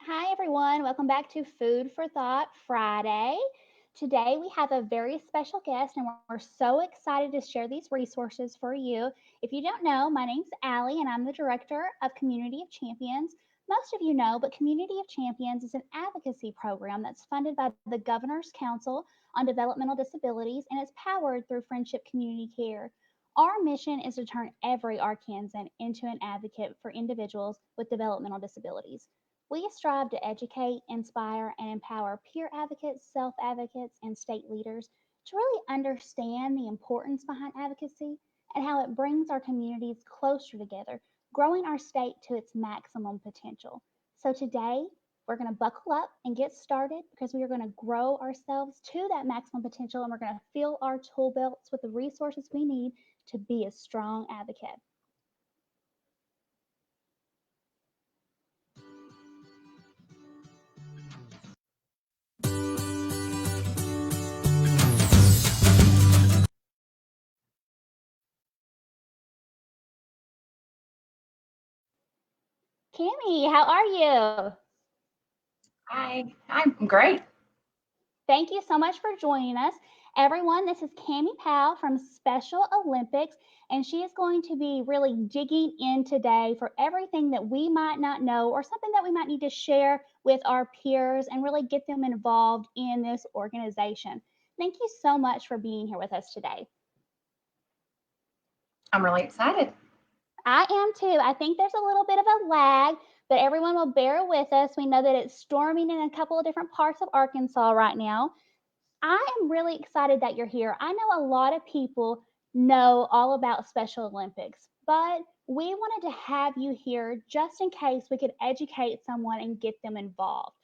Hi, everyone. Welcome back to Food for Thought Friday. Today, we have a very special guest, and we're so excited to share these resources for you. If you don't know, my name's Allie, and I'm the director of Community of Champions. Most of you know, but Community of Champions is an advocacy program that's funded by the Governor's Council on Developmental Disabilities, and it's powered through Friendship Community Care. Our mission is to turn every Arkansan into an advocate for individuals with developmental disabilities. We strive to educate, inspire, and empower peer advocates, self advocates, and state leaders to really understand the importance behind advocacy and how it brings our communities closer together, growing our state to its maximum potential. So today, we're going to buckle up and get started because we are going to grow ourselves to that maximum potential and we're going to fill our tool belts with the resources we need to be a strong advocate. Camie, how are you? I'm great. Thank you so much for joining us. Everyone, this is Camie Powell from Special Olympics, and she is going to be really digging in today for everything that we might not know or something that we might need to share with our peers and really get them involved in this organization. Thank you so much for being here with us today. I'm really excited. I am too. I think there's a little bit of a lag, but everyone will bear with us. We know that it's storming in a couple of different parts of Arkansas right now. I am really excited that you're here. I know a lot of people know all about Special Olympics, but we wanted to have you here just in case we could educate someone and get them involved.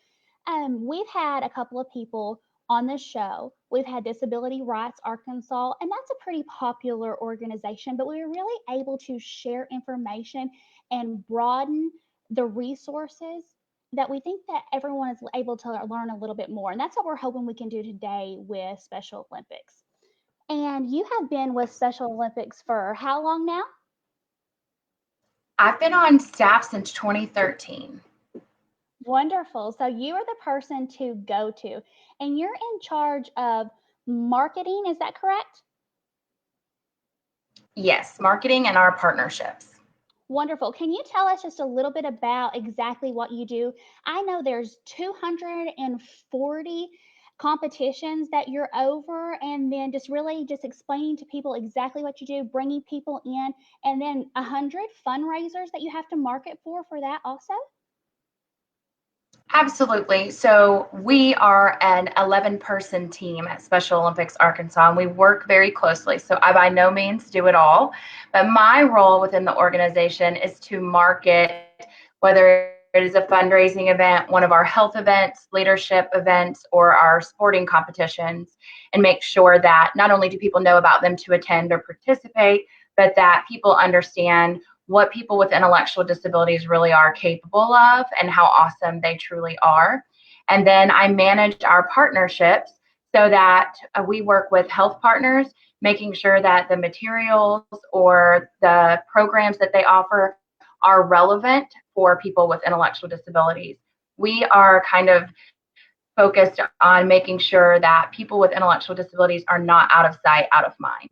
We've had a couple of people on the show. We've had Disability Rights Arkansas, and that's a pretty popular organization, but we were really able to share information and broaden the resources that we think that everyone is able to learn a little bit more. And that's what we're hoping we can do today with Special Olympics. And you have been with Special Olympics for how long now? I've been on staff since 2013. Wonderful. So you are the person to go to, and you're in charge of marketing. Is that correct? Yes, marketing and our partnerships. Wonderful. Can you tell us just a little bit about exactly what you do? I know there's 240 competitions that you're over, and then just really just explaining to people exactly what you do, bringing people in, and then 100 fundraisers that you have to market for that also? Absolutely. So we are an 11-person team at Special Olympics Arkansas, and we work very closely. So I by no means do it all, but my role within the organization is to market, whether it is a fundraising event, one of our health events, leadership events, or our sporting competitions, and make sure that not only do people know about them to attend or participate, but that people understand what people with intellectual disabilities really are capable of and how awesome they truly are. And then I manage our partnerships so that we work with health partners, making sure that the materials or the programs that they offer are relevant for people with intellectual disabilities. We are kind of focused on making sure that people with intellectual disabilities are not out of sight, out of mind.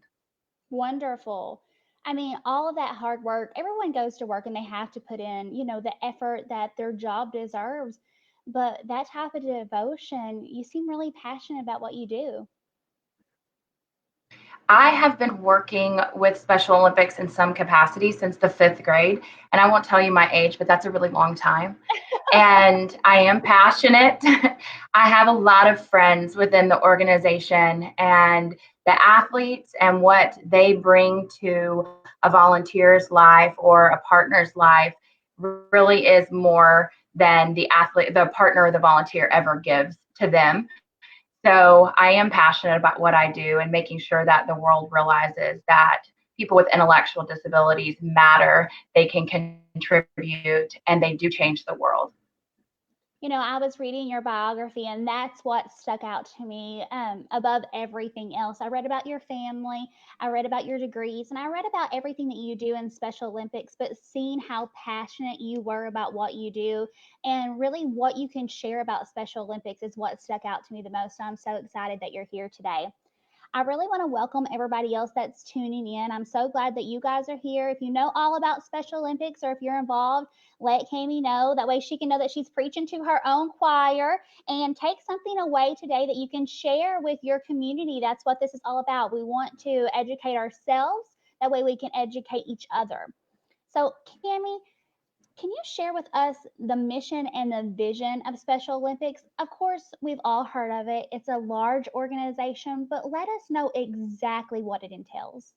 Wonderful. I mean, all of that hard work, everyone goes to work and they have to put in, the effort that their job deserves. But that type of devotion, you seem really passionate about what you do. I have been working with Special Olympics in some capacity since the fifth grade. And I won't tell you my age, but that's a really long time. And I am passionate. I have a lot of friends within the organization, and the athletes and what they bring to a volunteer's life or a partner's life really is more than the athlete, the partner, or the volunteer ever gives to them. So I am passionate about what I do and making sure that the world realizes that people with intellectual disabilities matter, they can contribute, and they do change the world. I was reading your biography, and that's what stuck out to me above everything else. I read about your family, I read about your degrees, and I read about everything that you do in Special Olympics. But seeing how passionate you were about what you do and really what you can share about Special Olympics is what stuck out to me the most. So I'm so excited that you're here today. I really want to welcome everybody else that's tuning in. I'm so glad that you guys are here. If you know all about Special Olympics or if you're involved, let Camie know. That way she can know that she's preaching to her own choir and take something away today that you can share with your community. That's what this is all about. We want to educate ourselves. That way we can educate each other. So, Camie, can you share with us the mission and the vision of Special Olympics? Of course, we've all heard of it. It's a large organization, but let us know exactly what it entails.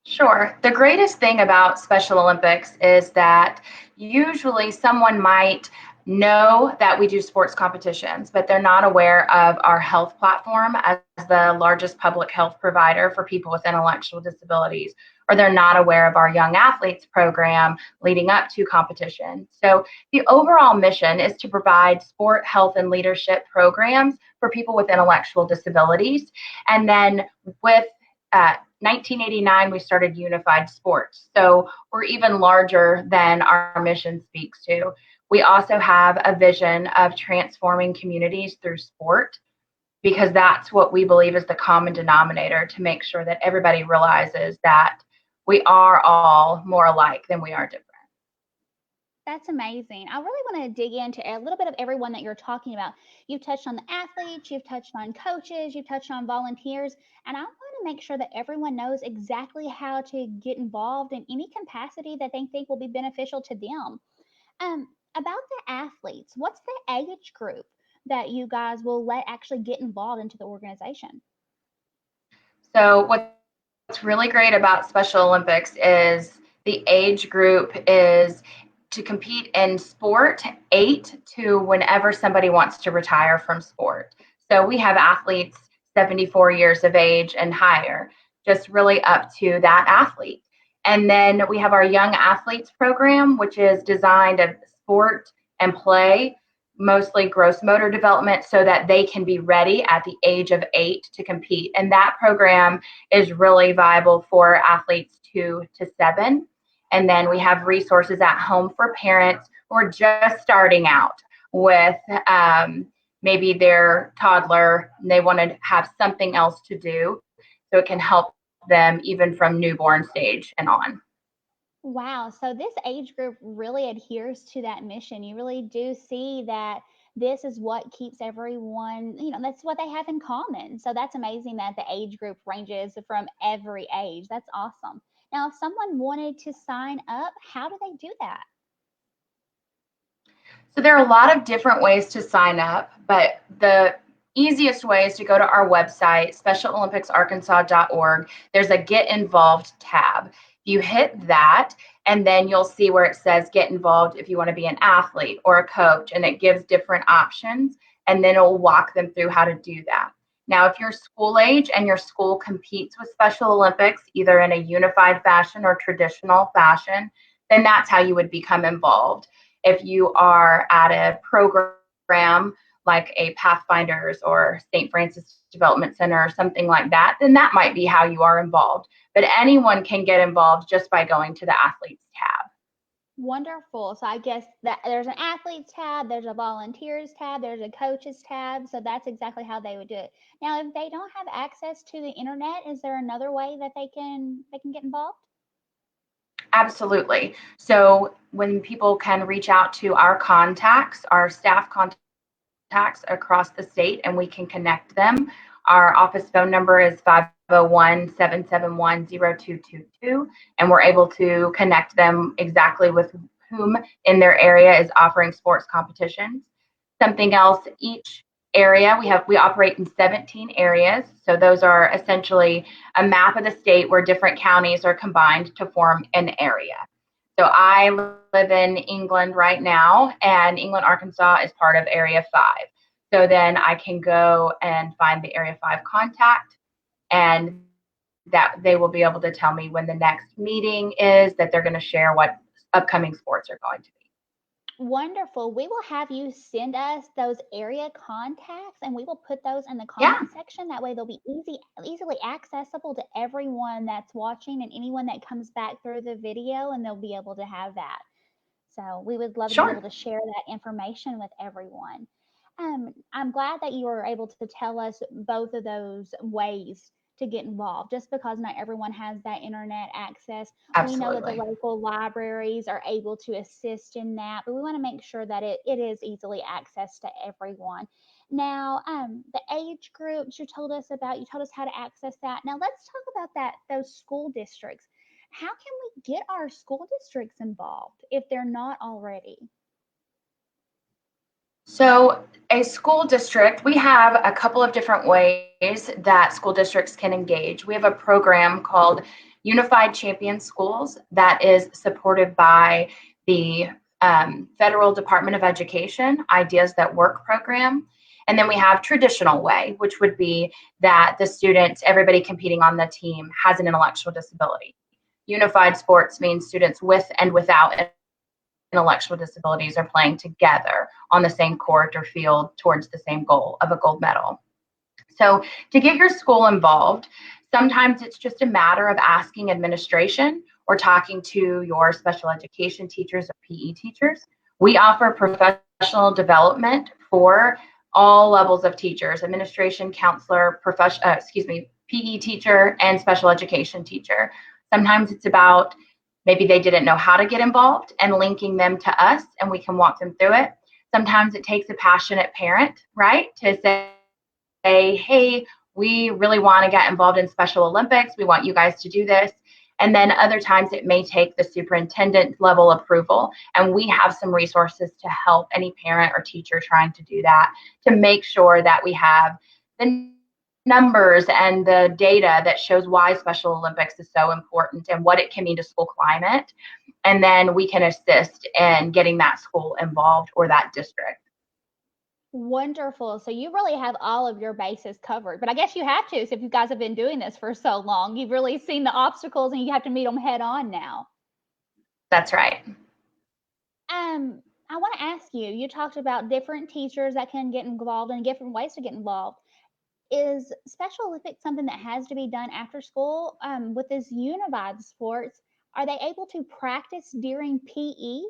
Sure. The greatest thing about Special Olympics is that usually someone might know that we do sports competitions, but they're not aware of our health platform as the largest public health provider for people with intellectual disabilities, or they're not aware of our young athletes program leading up to competition. So the overall mission is to provide sport, health, and leadership programs for people with intellectual disabilities. And then with 1989, we started Unified Sports. So we're even larger than our mission speaks to. We also have a vision of transforming communities through sport because that's what we believe is the common denominator to make sure that everybody realizes that we are all more alike than we are different. That's amazing. I really want to dig into a little bit of everyone that you're talking about. You've touched on the athletes, you've touched on coaches, you've touched on volunteers, and I want to make sure that everyone knows exactly how to get involved in any capacity that they think will be beneficial to them. About the athletes, what's the age group that you guys will let actually get involved into the organization? So what's really great about Special Olympics is the age group is to compete in sport 8 to whenever somebody wants to retire from sport. So we have athletes 74 years of age and higher, just really up to that athlete. And then we have our young athletes program, which is designed of sport and play, mostly gross motor development, so that they can be ready at the age of 8 to compete. And that program is really viable for athletes 2 to 7. And then we have resources at home for parents who are just starting out with maybe their toddler and they want to have something else to do. So it can help them even from newborn stage and on. Wow. So this age group really adheres to that mission. You really do see that this is what keeps everyone, that's what they have in common. So that's amazing that the age group ranges from every age. That's awesome. Now, if someone wanted to sign up, how do they do that? So there are a lot of different ways to sign up, but the easiest way is to go to our website, specialolympicsarkansas.org. There's a Get Involved tab. You hit that, and then you'll see where it says Get Involved if you want to be an athlete or a coach, and it gives different options, and then it'll walk them through how to do that. Now, if you're school age and your school competes with Special Olympics, either in a unified fashion or traditional fashion, then that's how you would become involved. If you are at a program like a Pathfinders or St. Francis Development Center or something like that, then that might be how you are involved. But anyone can get involved just by going to the athletes tab. Wonderful. So I guess that there's an athletes tab, there's a volunteers tab, there's a coaches tab. So that's exactly how they would do it. Now, if they don't have access to the internet, is there another way that they can get involved? Absolutely. So when people can reach out to our contacts, our staff contacts across the state, and we can connect them. Our office phone number is 501-771-0222, and we're able to connect them exactly with whom in their area is offering sports competitions. Something else, each area we operate in 17 areas. So those are essentially a map of the state where different counties are combined to form an area. So I live in England right now, and England, Arkansas is part of Area 5. So then I can go and find the Area 5 contact, and that they will be able to tell me when the next meeting is that they're going to share what upcoming sports are going to be. Wonderful. We will have you send us those area contacts and we will put those in the Yeah, comment section. That way they'll be easily accessible to everyone that's watching and anyone that comes back through the video, and they'll be able to have that. So we would love to be able sure. to share that information with everyone. I'm glad that you were able to tell us both of those ways to get involved. Just because not everyone has that internet access, we know that the Absolutely. local libraries are able to assist in that, but we want to make sure that it is easily accessed to everyone. Now, the age groups you told us how to access that. Now let's talk about those school districts. How can we get our school districts involved if they're not already? So, a school district, we have a couple of different ways that school districts can engage. We have a program called Unified Champion Schools that is supported by the Federal Department of Education Ideas That Work program. And then we have traditional way, which would be that the students, everybody competing on the team, has an intellectual disability. Unified sports means students with and without intellectual disabilities are playing together on the same court or field towards the same goal of a gold medal. So, to get your school involved, sometimes it's just a matter of asking administration or talking to your special education teachers or PE teachers. We offer professional development for all levels of teachers: administration, counselor, PE teacher, and special education teacher. Sometimes it's about maybe they didn't know how to get involved and linking them to us, and we can walk them through it. Sometimes it takes a passionate parent, right, to say, hey, we really want to get involved in Special Olympics. We want you guys to do this. And then other times it may take the superintendent level approval. And we have some resources to help any parent or teacher trying to do that, to make sure that we have the numbers and the data that shows why Special Olympics is so important and what it can mean to school climate. And then we can assist in getting that school involved or that district. Wonderful. So you really have all of your bases covered. But I guess you have to. So if you guys have been doing this for so long, you've really seen the obstacles and you have to meet them head on now. That's right. I want to ask you, you talked about different teachers that can get involved and different ways to get involved. Is Special Olympics something that has to be done after school? With this unified sports, are they able to practice during PE?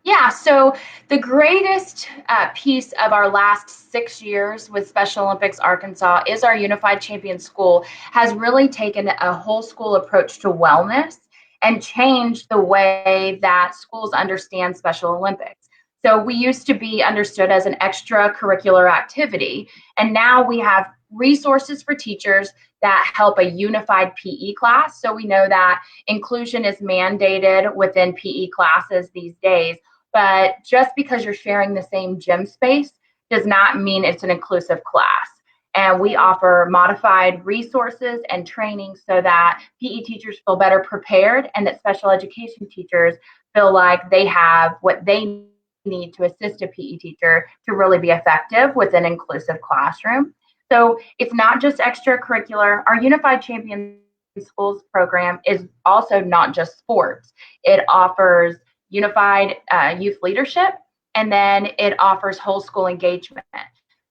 Yeah, so the greatest piece of our last 6 years with Special Olympics Arkansas is our Unified Champion School has really taken a whole school approach to wellness and changed the way that schools understand Special Olympics. So we used to be understood as an extracurricular activity, and now we have resources for teachers that help a unified PE class. So we know that inclusion is mandated within PE classes these days, but just because you're sharing the same gym space does not mean it's an inclusive class. And we offer modified resources and training so that PE teachers feel better prepared and that special education teachers feel like they have what they need to assist a PE teacher to really be effective with an inclusive classroom. So it's not just extracurricular. Our Unified Champion Schools program is also not just sports. It offers unified youth leadership, and then it offers whole school engagement.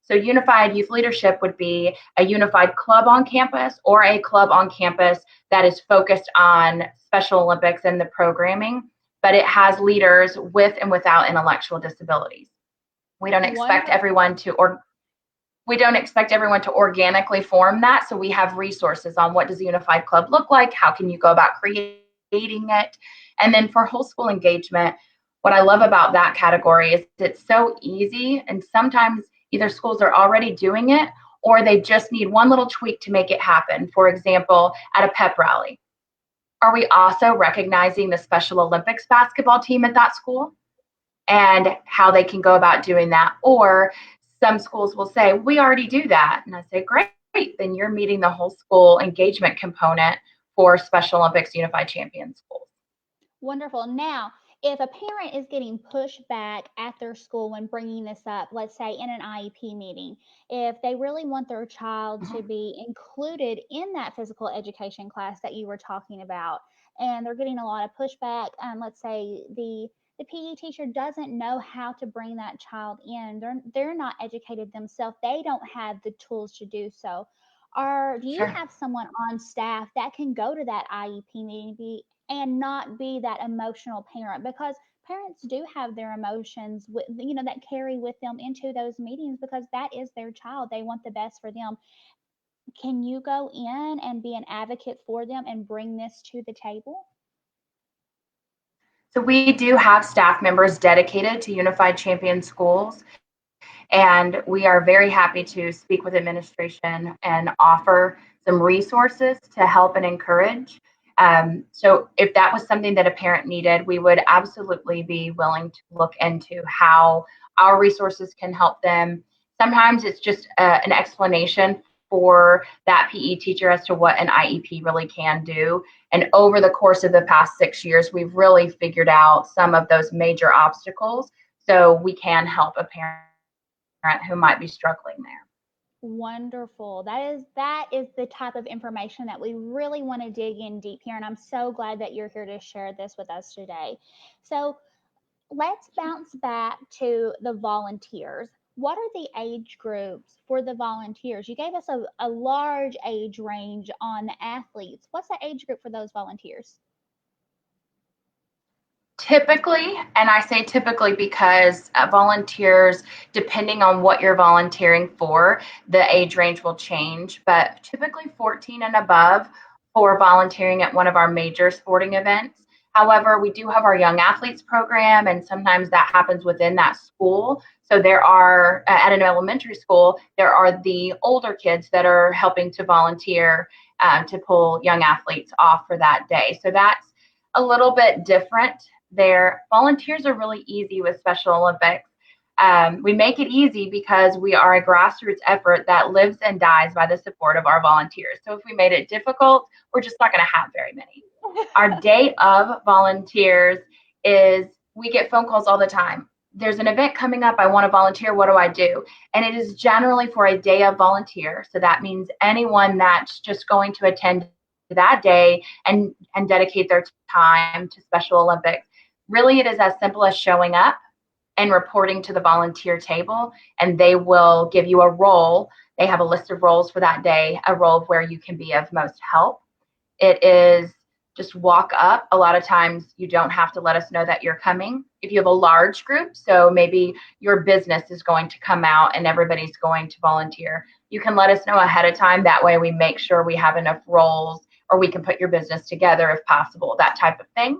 So, unified youth leadership would be a unified club on campus or a club on campus that is focused on Special Olympics and the programming, but it has leaders with and without intellectual disabilities. We don't expect everyone Wonderful. to, or we don't expect everyone to organically form that. So we have resources on what does a unified club look like? How can you go about creating it? And then for whole school engagement, what I love about that category is it's so easy. And sometimes either schools are already doing it or they just need one little tweak to make it happen. For example, at a pep rally, are we also recognizing the Special Olympics basketball team at that school and how they can go about doing that? Or some schools will say, we already do that. And I say, great, then you're meeting the whole school engagement component for Special Olympics Unified Champion schools. Wonderful. Now, if a parent is getting pushback at their school when bringing this up, let's say in an IEP meeting, if they really want their child to be included in that physical education class that you were talking about, and they're getting a lot of pushback, let's say the PE teacher doesn't know how to bring that child in. They're not educated themselves. They don't have the tools to do so. Or do you Sure. have someone on staff that can go to that IEP meeting and not be that emotional parent? Because parents do have their emotions that carry with them into those meetings because that is their child. They want the best for them. Can you go in and be an advocate for them and bring this to the table? So we do have staff members dedicated to Unified Champion Schools, and we are very happy to speak with administration and offer some resources to help and encourage. So if that was something that a parent needed, we would absolutely be willing to look into how our resources can help them. Sometimes it's just an explanation for that PE teacher as to what an IEP really can do. And over the course of the past 6 years, we've really figured out some of those major obstacles so we can help a parent who might be struggling there. Wonderful. That is the type of information that we really want to dig in deep here, and I'm so glad that you're here to share this with us today. So let's bounce back to the volunteers. What are the age groups for the volunteers? You gave us a large age range on the athletes. What's the age group for those volunteers? Typically, and I say typically because volunteers, depending on what you're volunteering for, the age range will change, but typically 14 and above for volunteering at one of our major sporting events. However, we do have our young athletes program, and sometimes that happens within that school. So there are, at an elementary school, there are the older kids that are helping to volunteer to pull young athletes off for that day. So that's a little bit different there. Volunteers are really easy with Special Olympics. We make it easy because we are a grassroots effort that lives and dies by the support of our volunteers. So if we made it difficult, we're just not going to have very many. Our day of volunteers is we get phone calls all the time. There's an event coming up. I want to volunteer. What do I do? And it is generally for a day of volunteer. So that means anyone that's just going to attend that day and dedicate their time to Special Olympics. Really, it is as simple as showing up and reporting to the volunteer table, and they will give you a role. They have a list of roles for that day, a role where you can be of most help. It is just walk up. A lot of times you don't have to let us know that you're coming. If you have a large group, so maybe your business is going to come out and everybody's going to volunteer, you can let us know ahead of time. That way we make sure we have enough roles, or we can put your business together if possible, that type of thing.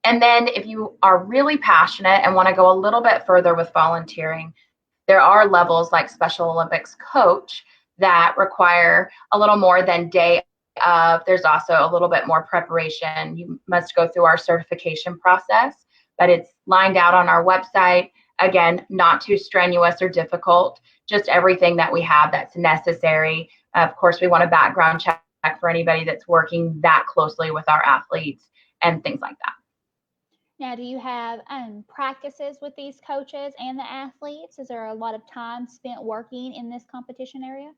And then if you are really passionate and want to go a little bit further with volunteering, there are levels like Special Olympics coach that require a little more than day of. There's also a little bit more preparation. You must go through our certification process, but it's lined out on our website. Again, not too strenuous or difficult, just everything that we have that's necessary. Of course, we want a background check for anybody that's working that closely with our athletes and things like that. Now, do you have practices with these coaches and the athletes? Is there a lot of time spent working in this competition area?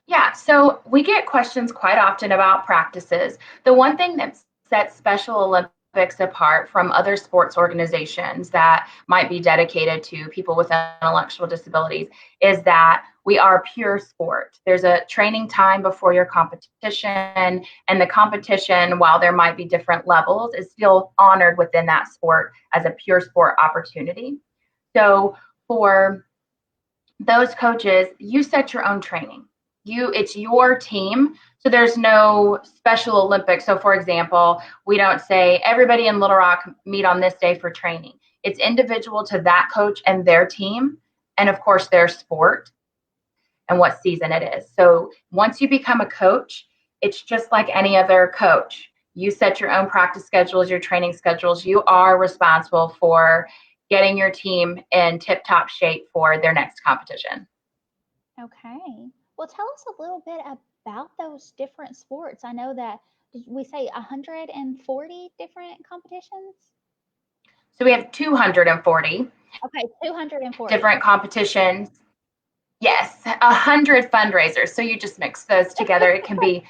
Yeah, so we get questions quite often about practices. The one thing that sets Special Olympics apart from other sports organizations that might be dedicated to people with intellectual disabilities is that we are pure sport. There's a training time before your competition, and the competition, while there might be different levels, is still honored within that sport as a pure sport opportunity. So for those coaches, you set your own training. It's your team. So there's no Special Olympics. So for example, we don't say everybody in Little Rock meet on this day for training. It's individual to that coach and their team, and of course their sport and what season it is. So once you become a coach, it's just like any other coach. You set your own practice schedules, your training schedules. You are responsible for getting your team in tip-top shape for their next competition. Okay. Well, tell us a little bit about those different sports. I know that did we say 140 different competitions? So we have 240 Okay, 240. different competitions. Yes, 100 fundraisers. So you just mix those together. It can be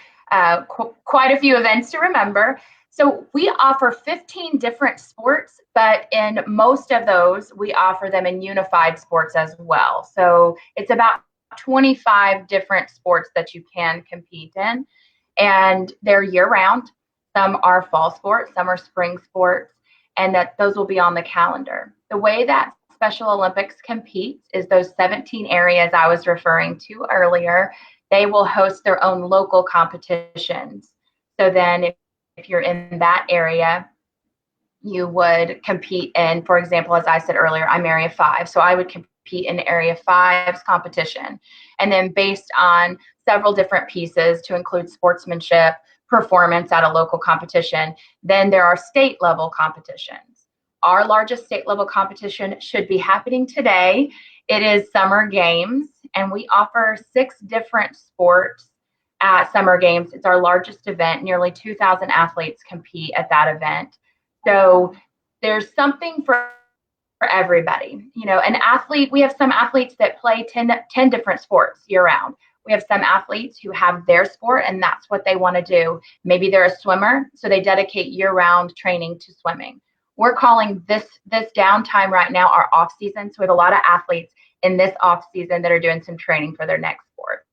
quite a few events to remember. So we offer 15 different sports, but in most of those, we offer them in unified sports as well. So it's about 25 different sports that you can compete in, and they're year round. Some are fall sports, some are spring sports, and that those will be on the calendar. The way that Special Olympics competes is those 17 areas I was referring to earlier. They will host their own local competitions. So then if you're in that area, you would compete in, for example, as I said earlier, I'm Area 5. So I would compete in Area 5's competition. And then based on several different pieces to include sportsmanship, performance at a local competition, then there are state level competitions. Our largest state level competition should be happening today. It is Summer Games, and we offer 6 different sports at Summer Games. It's our largest event. Nearly 2,000 athletes compete at that event. So there's something for everybody. You know, an athlete, we have some athletes that play 10 different sports year round. We have some athletes who have their sport and that's what they want to do. Maybe they're a swimmer, so they dedicate year round training to swimming. We're calling this downtime right now our off season. So we have a lot of athletes in this off season that are doing some training for their next sport.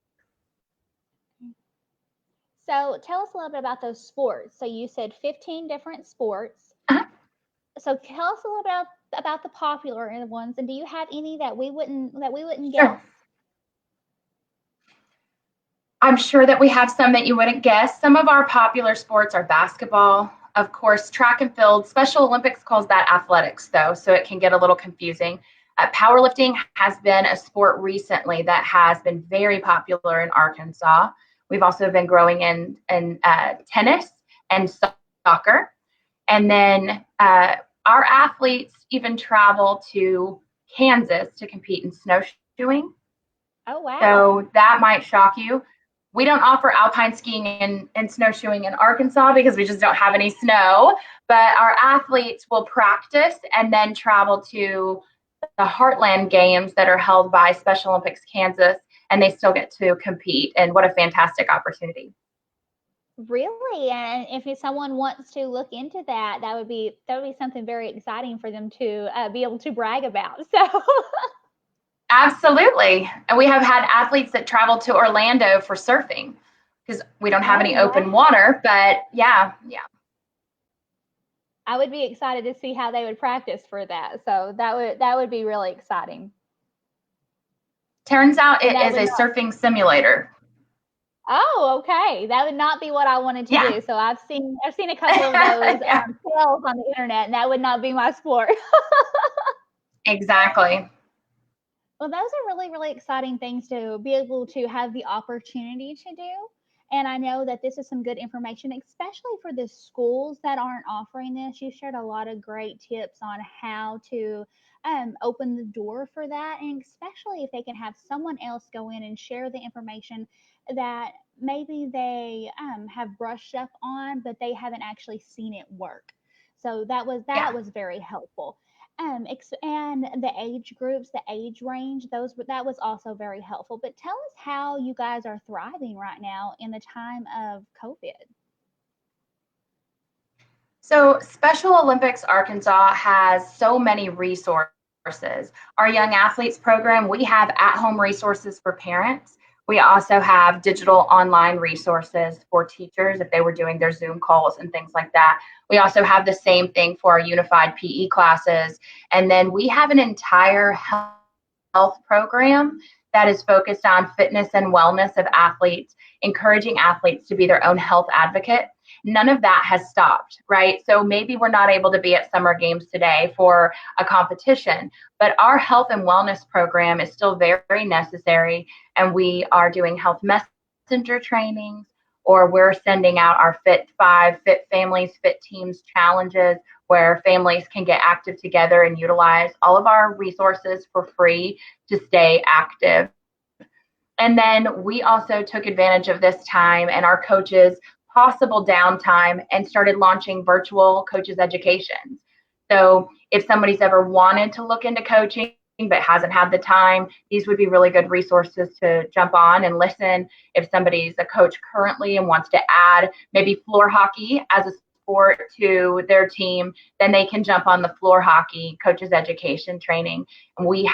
So tell us a little bit about those sports. So you said 15 different sports. Uh-huh. So tell us a little bit about the popular ones, and do you have any that we wouldn't Sure. guess? I'm sure that we have some that you wouldn't guess. Some of our popular sports are basketball, of course, track and field. Special Olympics calls that athletics, though, so it can get a little confusing. Powerlifting has been a sport recently that has been very popular in Arkansas. We've also been growing in tennis and soccer. And then our athletes even travel to Kansas to compete in snowshoeing. Oh, wow. So that might shock you. We don't offer alpine skiing and snowshoeing in Arkansas because we just don't have any snow. But our athletes will practice and then travel to the Heartland Games that are held by Special Olympics Kansas, and they still get to compete. And what a fantastic opportunity. Really? And if someone wants to look into that, that would be something very exciting for them to be able to brag about. So Absolutely. And we have had athletes that travel to Orlando for surfing because we don't have any open water, but yeah. I would be excited to see how they would practice for that. So that would be really exciting. Turns out it is a surfing simulator. Oh, okay. That would not be what I wanted to do. So I've seen a couple of those tales on the internet, and that would not be my sport. Exactly. Well, those are really, really exciting things to be able to have the opportunity to do. And I know that this is some good information, especially for the schools that aren't offering this. You shared a lot of great tips on how to open the door for that, and especially if they can have someone else go in and share the information that maybe they have brushed up on, but they haven't actually seen it work. So that was very helpful. And the age groups, the age range, that was also very helpful. But tell us how you guys are thriving right now in the time of COVID. So Special Olympics Arkansas has so many resources. Our Young Athletes program, we have at-home resources for parents. We also have digital online resources for teachers if they were doing their Zoom calls and things like that. We also have the same thing for our unified PE classes. And then we have an entire health program that is focused on fitness and wellness of athletes, encouraging athletes to be their own health advocate. None of that has stopped, right? So maybe we're not able to be at Summer Games today for a competition, but our health and wellness program is still very, very necessary. And we are doing health messenger trainings, or we're sending out our Fit 5, Fit Families, Fit Teams challenges where families can get active together and utilize all of our resources for free to stay active. And then we also took advantage of this time and our coaches' possible downtime and started launching virtual coaches educations. So if somebody's ever wanted to look into coaching but hasn't had the time, these would be really good resources to jump on and listen. If somebody's a coach currently and wants to add maybe floor hockey as a sport to their team, then they can jump on the floor hockey coaches education training. And we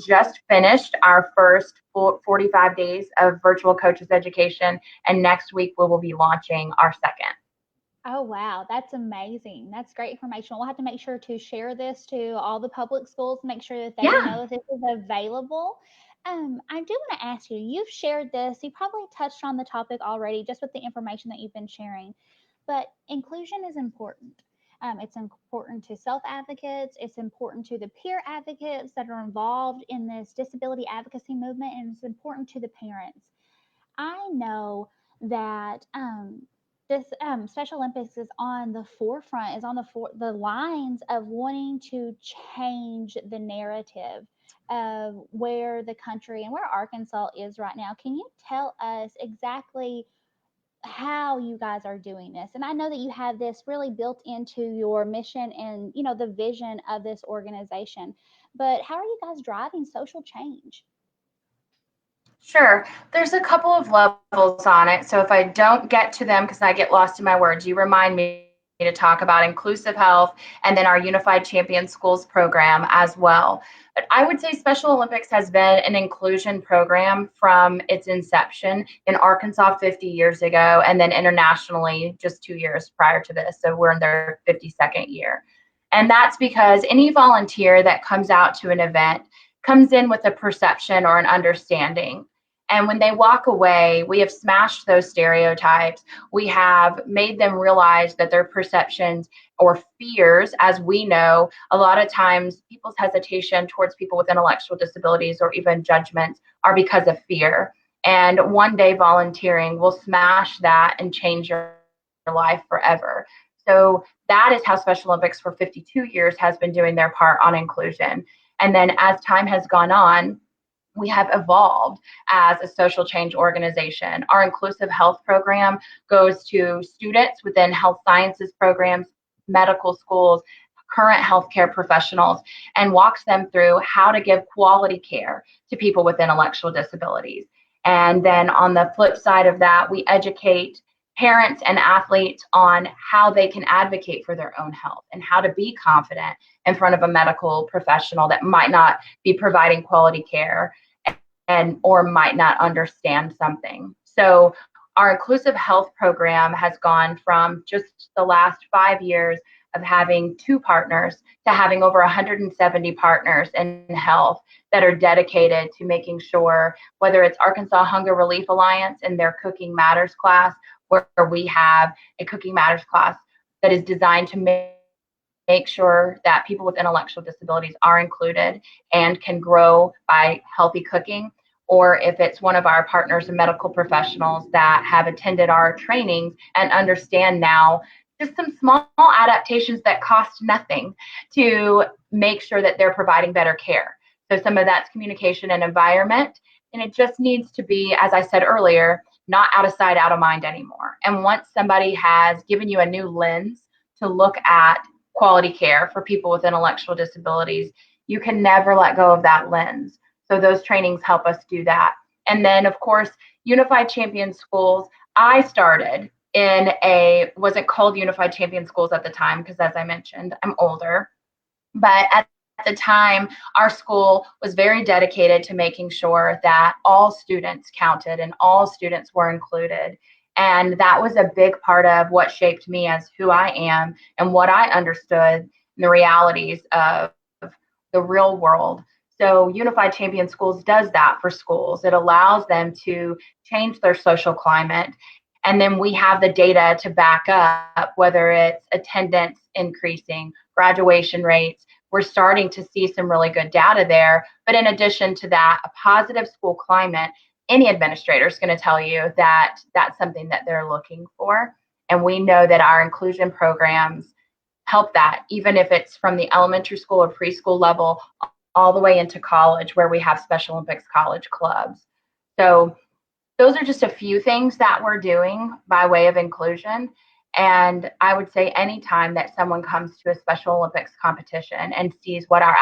just finished our first 45 days of virtual coaches education, and next week we will be launching our second. Oh, wow. That's amazing. That's great information. We'll have to make sure to share this to all the public schools, make sure that they Yeah. know that this is available. I do want to ask you, you've shared this, you probably touched on the topic already just with the information that you've been sharing, but inclusion is important. It's important to self advocates, it's important to the peer advocates that are involved in this disability advocacy movement, and it's important to the parents. I know that this Special Olympics is on the forefront, is on the lines of wanting to change the narrative of where the country and where Arkansas is right now. Can you tell us exactly how you guys are doing this? And I know that you have this really built into your mission and the vision of this organization, but how are you guys driving social change? Sure. There's a couple of levels on it. So if I don't get to them because I get lost in my words, you remind me to talk about inclusive health and then our Unified Champion Schools program as well. But I would say Special Olympics has been an inclusion program from its inception in Arkansas 50 years ago, and then internationally just 2 years prior to this. So we're in their 52nd year. And that's because any volunteer that comes out to an event comes in with a perception or an understanding. And when they walk away, we have smashed those stereotypes. We have made them realize that their perceptions or fears, as we know, a lot of times people's hesitation towards people with intellectual disabilities or even judgments are because of fear. And one day volunteering will smash that and change your life forever. So that is how Special Olympics for 52 years has been doing their part on inclusion. And then as time has gone on, we have evolved as a social change organization. Our inclusive health program goes to students within health sciences programs, medical schools, current healthcare professionals, and walks them through how to give quality care to people with intellectual disabilities. And then on the flip side of that, we educate parents and athletes on how they can advocate for their own health and how to be confident in front of a medical professional that might not be providing quality care and or might not understand something. So our inclusive health program has gone from just the last 5 years of having 2 partners to having over 170 partners in health that are dedicated to making sure, whether it's Arkansas Hunger Relief Alliance and their Cooking Matters class, where we have a Cooking Matters class that is designed to make sure that people with intellectual disabilities are included and can grow by healthy cooking, or if it's one of our partners and medical professionals that have attended our trainings and understand now just some small adaptations that cost nothing to make sure that they're providing better care. So some of that's communication and environment, and it just needs to be, as I said earlier, not out of sight, out of mind anymore. And once somebody has given you a new lens to look at quality care for people with intellectual disabilities, you can never let go of that lens. So those trainings help us do that. And then, of course, Unified Champion Schools, I started wasn't called Unified Champion Schools at the time, because as I mentioned, I'm older. But at the time, our school was very dedicated to making sure that all students counted and all students were included. And that was a big part of what shaped me as who I am and what I understood in the realities of the real world. So Unified Champion Schools does that for schools. It allows them to change their social climate. And then we have the data to back up, whether it's attendance increasing, graduation rates. We're starting to see some really good data there. But in addition to that, a positive school climate, any administrator is going to tell you that that's something that they're looking for. And we know that our inclusion programs help that, even if it's from the elementary school or preschool level all the way into college, where we have Special Olympics college clubs. So those are just a few things that we're doing by way of inclusion. And I would say anytime that someone comes to a Special Olympics competition and sees what our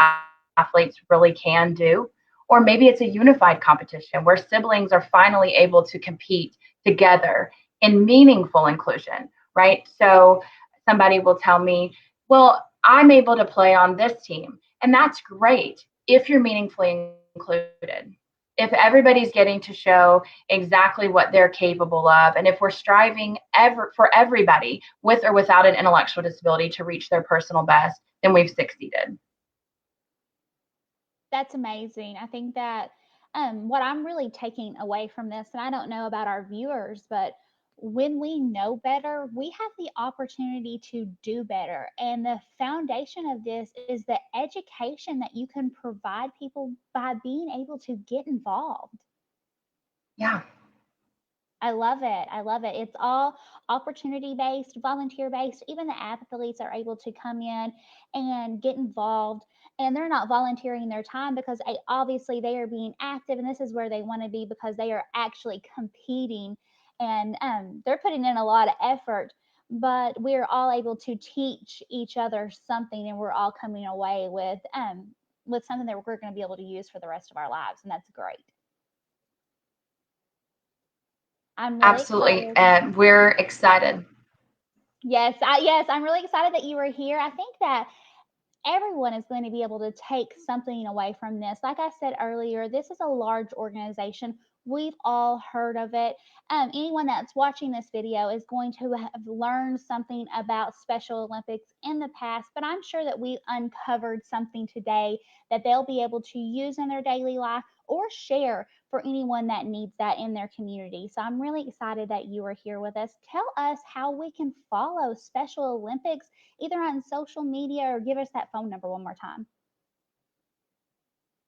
athletes really can do, or maybe it's a unified competition where siblings are finally able to compete together in meaningful inclusion, right? So somebody will tell me, well, I'm able to play on this team. And that's great if you're meaningfully included. If everybody's getting to show exactly what they're capable of, and if we're striving for everybody with or without an intellectual disability to reach their personal best, then we've succeeded. That's amazing. I think that what I'm really taking away from this, and I don't know about our viewers, but when we know better, we have the opportunity to do better. And the foundation of this is the education that you can provide people by being able to get involved. Yeah. I love it. I love it. It's all opportunity based, volunteer based. Even the athletes are able to come in and get involved. And they're not volunteering their time because obviously they are being active, and this is where they want to be because they are actually competing, and they're putting in a lot of effort. But we're all able to teach each other something, and we're all coming away with something that we're going to be able to use for the rest of our lives, and that's great. I'm really Absolutely. excited. And we're excited. Yes, I'm really excited that you were here. I think that everyone is going to be able to take something away from this. Like I said earlier, this is a large organization. We've all heard of it. Anyone that's watching this video is going to have learned something about Special Olympics in the past, but I'm sure that we uncovered something today that they'll be able to use in their daily life or share for anyone that needs that in their community. So I'm really excited that you are here with us. Tell us how we can follow Special Olympics either on social media, or give us that phone number one more time.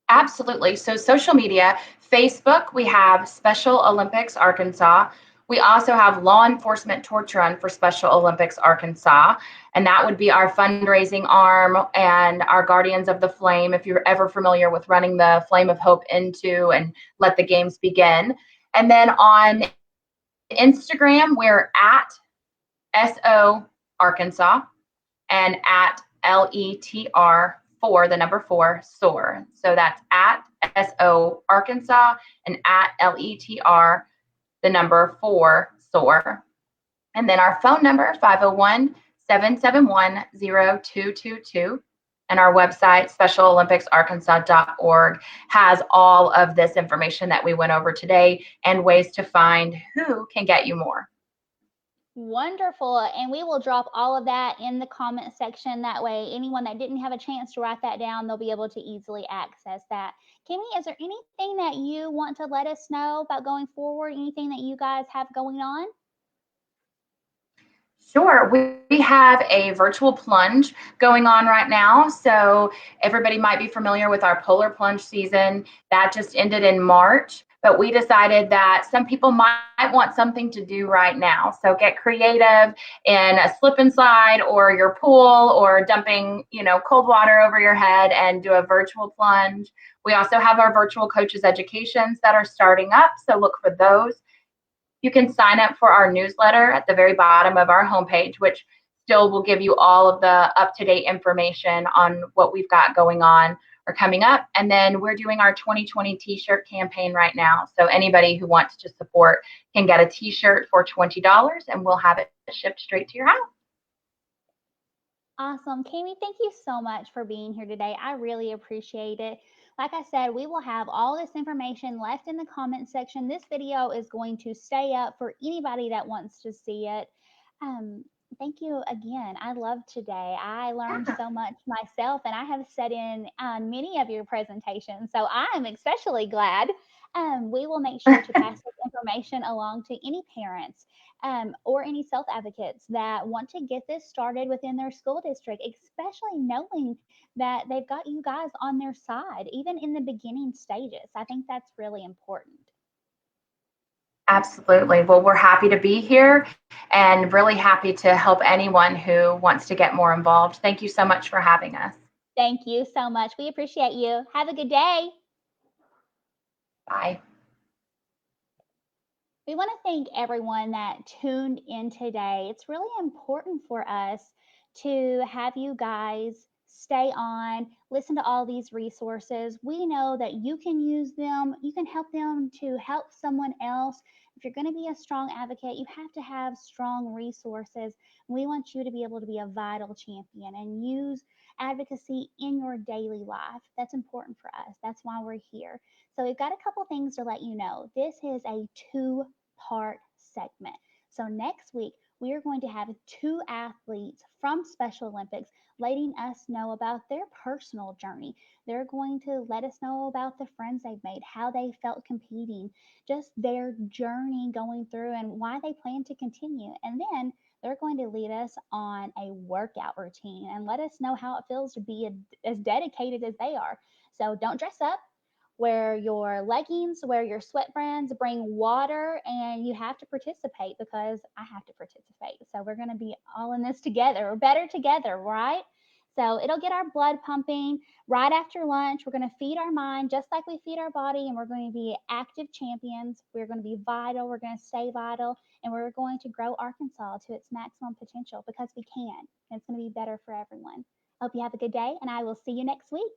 Absolutely. So, social media, Facebook, we have Special Olympics Arkansas. We also have Law Enforcement Torch Run for Special Olympics Arkansas. And that would be our fundraising arm and our Guardians of the Flame, if you're ever familiar with running the Flame of Hope into and let the games begin. And then on Instagram, we're at SO Arkansas and at LETR for the number 4 SOAR. So that's at SO Arkansas and at LETR the number 4 SOAR. And then our phone number 501-771-0222. And our website, specialolympicsarkansas.org, has all of this information that we went over today and ways to find who can get you more. Wonderful. And we will drop all of that in the comment section. That way, anyone that didn't have a chance to write that down, they'll be able to easily access that. Camie, is there anything that you want to let us know about going forward? Anything that you guys have going on? Sure. We have a virtual plunge going on right now. So everybody might be familiar with our polar plunge season. That just ended in March. But we decided that some people might want something to do right now. So get creative in a slip and slide or your pool, or dumping, cold water over your head and do a virtual plunge. We also have our virtual coaches educations that are starting up. So look for those. You can sign up for our newsletter at the very bottom of our homepage, which still will give you all of the up-to-date information on what we've got going on or coming up. And then we're doing our 2020 t-shirt campaign right now. So anybody who wants to support can get a t-shirt for $20, and we'll have it shipped straight to your house. Awesome. Camie, thank you so much for being here today. I really appreciate it. Like I said, we will have all this information left in the comment section. This video is going to stay up for anybody that wants to see it. Um, Thank you again. I love today. I learned Yeah. so much myself, and I have sat in on many of your presentations. So I'm especially glad. We will make sure to pass this information along to any parents or any self advocates that want to get this started within their school district, especially knowing that they've got you guys on their side, even in the beginning stages. I think that's really important. Absolutely. Well, we're happy to be here and really happy to help anyone who wants to get more involved. Thank you so much for having us. Thank you so much. We appreciate you. Have a good day. Bye. We want to thank everyone that tuned in today. It's really important for us to have you guys stay on, listen to all these resources. We know that you can use them, you can help them to help someone else If you're going to be a strong advocate, you have to have strong resources. We want you to be able to be a vital champion and use advocacy in your daily life. That's important for us. That's why we're here. So, we've got a couple things to let you know. This is a two-part segment. So, next week, we are going to have two athletes from Special Olympics letting us know about their personal journey. They're going to let us know about the friends they've made, how they felt competing, just their journey going through, and why they plan to continue. And then they're going to lead us on a workout routine and let us know how it feels to be as dedicated as they are. So don't dress up. Wear your leggings, wear your sweatbands, bring water, and you have to participate because I have to participate. So we're going to be all in this together. We're better together, right? So it'll get our blood pumping. Right after lunch, we're going to feed our mind just like we feed our body, and we're going to be active champions. We're going to be vital. We're going to stay vital, and we're going to grow Arkansas to its maximum potential because we can. And it's going to be better for everyone. Hope you have a good day, and I will see you next week.